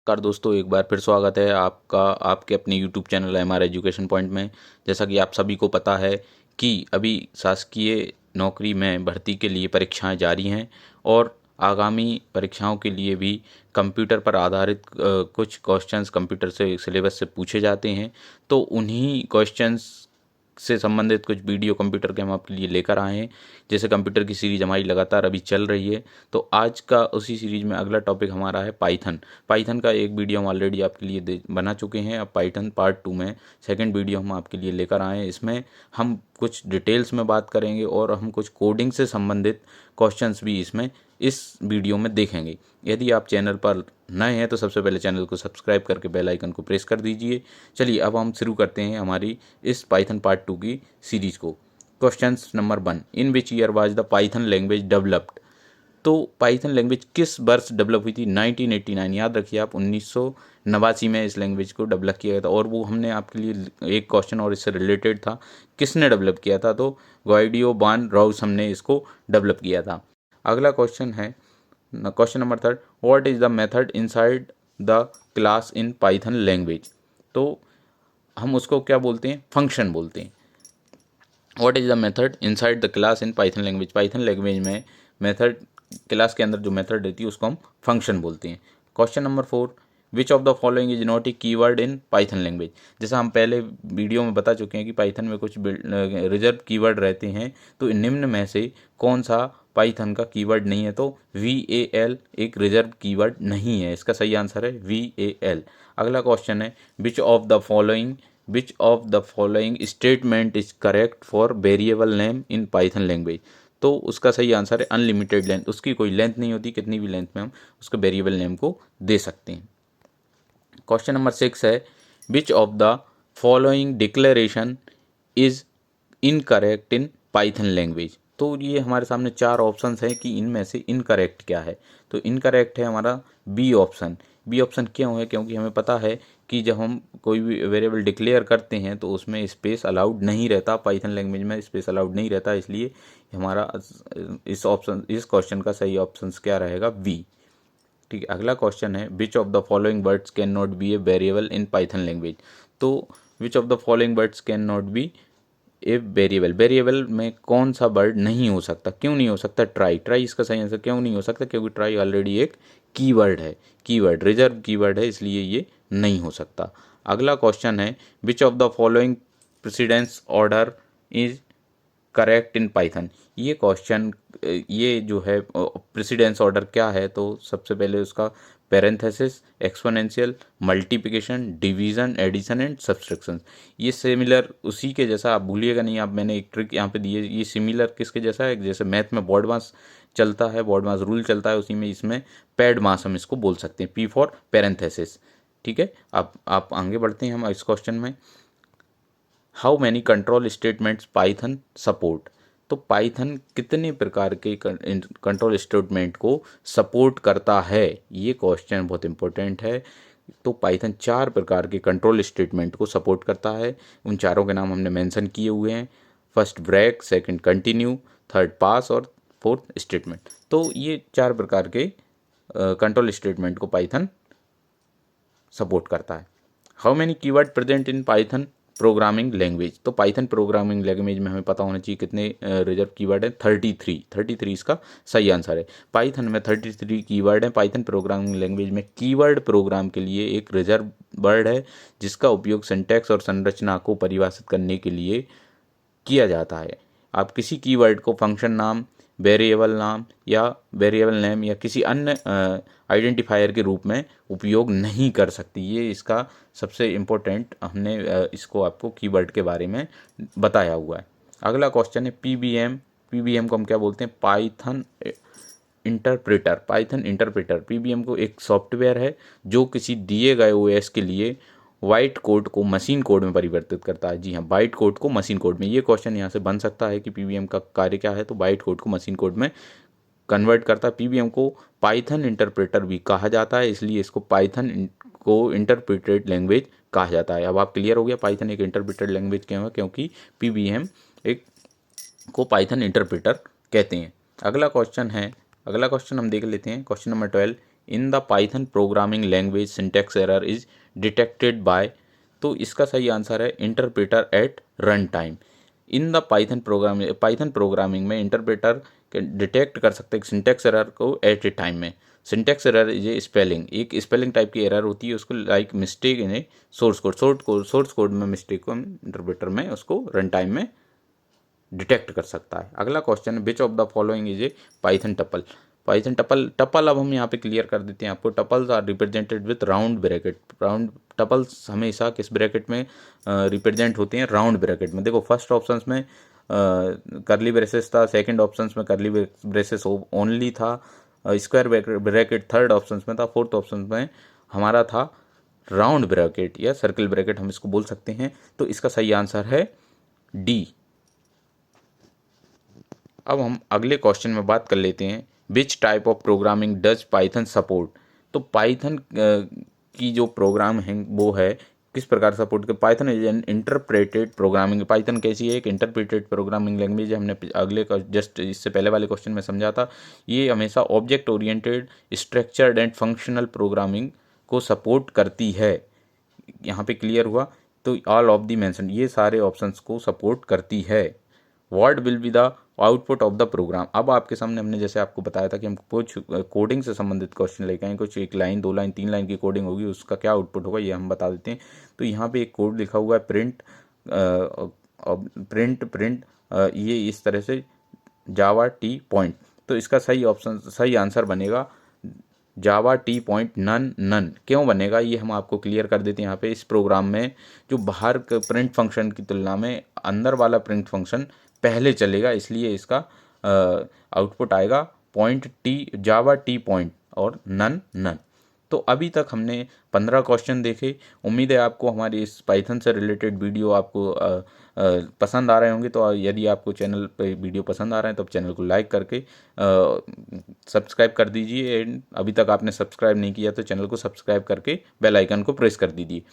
नमस्कार दोस्तों, एक बार फिर स्वागत है आपका आपके अपने YouTube channel MR education point में। जैसा कि आप सभी को पता है कि अभी शासकीय नौकरी में भर्ती के लिए परीक्षाएं जारी हैं और आगामी परीक्षाओं के लिए भी कंप्यूटर पर आधारित कुछ क्वेश्चंस कंप्यूटर से सिलेबस से पूछे जाते हैं। तो उन्हीं क्वेश्चंस से संबंधित कुछ वीडियो कंप्यूटर के हम आपके लिए लेकर आए हैं। जैसे कंप्यूटर की सीरीज हमारी लगातार अभी चल रही है, तो आज का उसी सीरीज में अगला टॉपिक हमारा है पाइथन। पाइथन का एक वीडियो हम ऑलरेडी आपके लिए बना चुके हैं। अब पाइथन पार्ट 2 में सेकंड वीडियो हम आपके लिए लेकर आए हैं। इसमें हम कुछ डिटेल्स में बात करेंगे और हम कुछ कोडिंग से संबंधित क्वेश्चंस भी इसमें इस वीडियो में देखेंगे। यदि आप चैनल पर नए हैं तो सबसे पहले चैनल को सब्सक्राइब करके बेल आइकन को प्रेस कर दीजिए। चलिए अब हम शुरू करते हैं हमारी इस पाइथन पार्ट 2 की सीरीज को। Questions number 1, in which year was the Python language developed. तो पाइथन लैंग्वेज किस वर्ष डेवलप हुई थी? 1989। याद रखिए आप, 1989 में इस लैंग्वेज को डेवलप किया गया था। और वो हमने आपके लिए एक क्वेश्चन और इससे रिलेटेड था, किसने डेवलप किया था? तो गाइडियो बान राउस हमने इसको डेवलप किया था। अगला क्वेश्चन है question number 3, what is the method inside the class in Python language. तो हम उसको क्या बोलते हैं? फंक्शन बोलते हैं। What is the method inside the class in Python language. Python language में मेथड, क्लास के अंदर जो मेथड रहती है उसको हम फंक्शन बोलते हैं। Question number 4, which of the following is not a keyword in Python language. जैसा हम पहले वीडियो में बता चुके हैं कि पाइथन में कुछ रिजर्व कीवर्ड रहते हैं, तो निम्न में से कौन सा पाइथन का कीवर्ड नहीं है? तो VAL एक रिजर्व कीवर्ड नहीं है। इसका सही आंसर है VAL। अगला क्वेश्चन है, which of the following statement is correct for variable name in Python language. तो उसका सही आंसर है अनलिमिटेड लेंथ। उसकी कोई लेंथ नहीं होती, कितनी भी लेंथ में हम उसके वेरिएबल नेम को दे सकते हैं। क्वेश्चन नंबर 6 है, which of the following declaration is incorrect in Python language. तो ये हमारे सामने 4 ऑप्शंस हैं कि इनमें से इनकरेक्ट क्या है। तो इनकरेक्ट है हमारा बी ऑप्शन। बी ऑप्शन क्यों है? क्योंकि हमें पता है कि जब हम कोई भी वेरिएबल डिक्लेयर करते हैं तो उसमें स्पेस अलाउड नहीं रहता। पाइथन लैंग्वेज में स्पेस अलाउड नहीं रहता, इसलिए हमारा इस क्वेश्चन का सही ऑप्शन क्या रहेगा? बी। ठीक है। अगला क्वेश्चन है, which of the following words can not be a variable in Python language. तो which of the following words can not be a variable. Variable में कौन सा वर्ड नहीं हो सकता? क्यों नहीं हो सकता? ट्राई। ट्राई इसका सही आंसर क्यों नहीं हो सकता? क्योंकि ट्राई ऑलरेडी एक कीवर्ड है, कीवर्ड रिजर्व कीवर्ड है, इसलिए ये नहीं हो सकता। अगला क्वेश्चन है, which of the following precedence order is correct in Python. ये क्वेश्चन, ये जो है प्रेसिडेंस ऑर्डर क्या है? तो सबसे पहले उसका parenthesis, exponential, multiplication, division, addition and subtraction. ये सिमिलर उसी के जैसा, आप भूलिएगा नहीं। आप, मैंने एक ट्रिक यहाँ पे दी है, ये सिमिलर किसके जैसा है? जैसे मैथ में बॉड मास चलता है, बॉड मास रूल चलता है, उसी में इसमें पैड मास हम इसको बोल सकते हैं, P फॉर पैरेंथेसिस। ठीक है। अब आप आगे बढ़ते हैं हम इस क्वेश्चन में। How many control statements Python support. तो पाइथन कितने प्रकार के कंट्रोल स्टेटमेंट को सपोर्ट करता है? ये क्वेश्चन बहुत इंपॉर्टेंट है। तो पाइथन 4 प्रकार के कंट्रोल स्टेटमेंट को सपोर्ट करता है। उन चारों के नाम हमने मेंशन किए हुए हैं। First break, second continue, third pass और फोर्थ स्टेटमेंट। तो ये 4 प्रकार के कंट्रोल स्टेटमेंट को पाइथन सपोर्ट करता है। How many keyword present in Python programming language. तो पाइथन प्रोग्रामिंग लैंग्वेज में हमें पता होना चाहिए कितने रिजर्व कीवर्ड हैं। 33 इसका सही आंसर है। पाइथन में 33 कीवर्ड हैं। पाइथन प्रोग्रामिंग लैंग्वेज में कीवर्ड प्रोग्राम के लिए एक रिजर्व वर्ड है, जिसका उपयोग सिंटैक्स और संरचना को परिभाषित करने के लिए किया जाता है। आप किसी कीवर्ड को फंक्शन नाम, वेरिएबल नाम या वेरिएबल नेम या किसी अन्य आइडेंटिफायर के रूप में उपयोग नहीं कर सकती। ये इसका सबसे इम्पोर्टेंट, हमने इसको आपको कीवर्ड के बारे में बताया हुआ है। अगला क्वेश्चन है पीबीएम। पीबीएम को हम क्या बोलते हैं? Python interpreter. Python interpreter PBM को एक सॉफ्टवेयर है जो किसी दिए गए ओएस के लिए वाइट कोड को मशीन कोड में परिवर्तित करता है। जी हाँ, बाइट कोड को मशीन कोड में। ये क्वेश्चन यहाँ से बन सकता है कि पीबीएम का कार्य क्या है? तो बाइट कोड को मशीन कोड में कन्वर्ट करता है। पीबीएम को पाइथन इंटरप्रेटर भी कहा जाता है, इसलिए इसको पाइथन को इंटरप्रेटेड लैंग्वेज कहा जाता है। अब आप क्लियर हो गया पाइथन एक इंटरप्रेटेड लैंग्वेज क्यों है? क्योंकि पीबीएम एक को पाइथन इंटरप्रेटर कहते हैं। अगला क्वेश्चन हम देख लेते हैं। Question number 12, in the Python programming language syntax error is detected by, तो इसका सही आंसर है interpreter at run time. In the Python programming में इंटरप्रेटर डिटेक्ट कर सकते हैं सिंटैक्स एरर को एट ए टाइम में। सिंटैक्स एरर ये स्पेलिंग, एक स्पेलिंग टाइप की एरर होती है, उसको like mistake in a source code में मिस्टेक को इंटरप्रेटर में उसको रन टाइम में डिटेक्ट कर सकता है। अगला क्वेश्चन है which of the following is a Python tuple. Python tuple अब हम यहाँ पे क्लियर कर देते हैं आपको। Tuples are represented with round bracket. Round tuples हमेशा किस ब्रैकेट में रिप्रेजेंट होते हैं? राउंड ब्रैकेट में। देखो फर्स्ट ऑप्शन में करली ब्रेसेस था, सेकंड ऑप्शन में करली ब्रेसेस ओनली था, स्क्वायर ब्रैकेट थर्ड ऑप्शन में था, फोर्थ ऑप्शन में हमारा था राउंड ब्रैकेट या सर्कल ब्रैकेट हम इसको बोल सकते हैं। तो इसका सही आंसर है डी। अब हम अगले क्वेश्चन में बात कर लेते हैं which type of programming does Python support. तो पाइथन की जो प्रोग्राम है वो है किस प्रकार सपोर्ट कर? Python is an interpreted programming. Python कैसी है? एक इंटरप्रेटेड प्रोग्रामिंग लैंग्वेज है। हमने अगले का जस्ट इससे पहले वाले क्वेश्चन में समझा था। ये हमेशा object oriented structured and functional programming को सपोर्ट करती है। यहाँ पे क्लियर हुआ? तो ऑल ऑफ दी मेंशन, ये सारे ऑप्शंस को सपोर्ट करती है। What will be the output of the program. अब आपके सामने हमने जैसे आपको बताया था कि हम कुछ कोडिंग से संबंधित क्वेश्चन लेके आए, कुछ एक लाइन, दो लाइन, तीन लाइन की कोडिंग होगी, उसका क्या आउटपुट होगा ये हम बता देते हैं। तो यहाँ पे एक कोड लिखा हुआ है प्रिंट ये इस तरह से जावा टी पॉइंट। तो इसका सही आंसर बनेगा जावा टी पॉइंट नन। क्यों बनेगा ये हम आपको क्लियर कर देते हैं। यहाँ पे इस प्रोग्राम में जो बाहर के प्रिंट फंक्शन की तुलना में अंदर वाला प्रिंट फंक्शन पहले चलेगा, इसलिए इसका आउटपुट आएगा जावा टी पॉइंट और नन। तो अभी तक हमने 15 क्वेश्चन देखे। उम्मीद है आपको हमारी इस पाइथन से रिलेटेड वीडियो आपको पसंद आ रहे होंगे। तो यदि आपको चैनल पे वीडियो पसंद आ रहे हैं तो चैनल को लाइक करके सब्सक्राइब कर दीजिए। एंड अभी तक आपने सब्सक्राइब नहीं किया तो चैनल को सब्सक्राइब करके बेल आइकन को प्रेस कर दीजिए।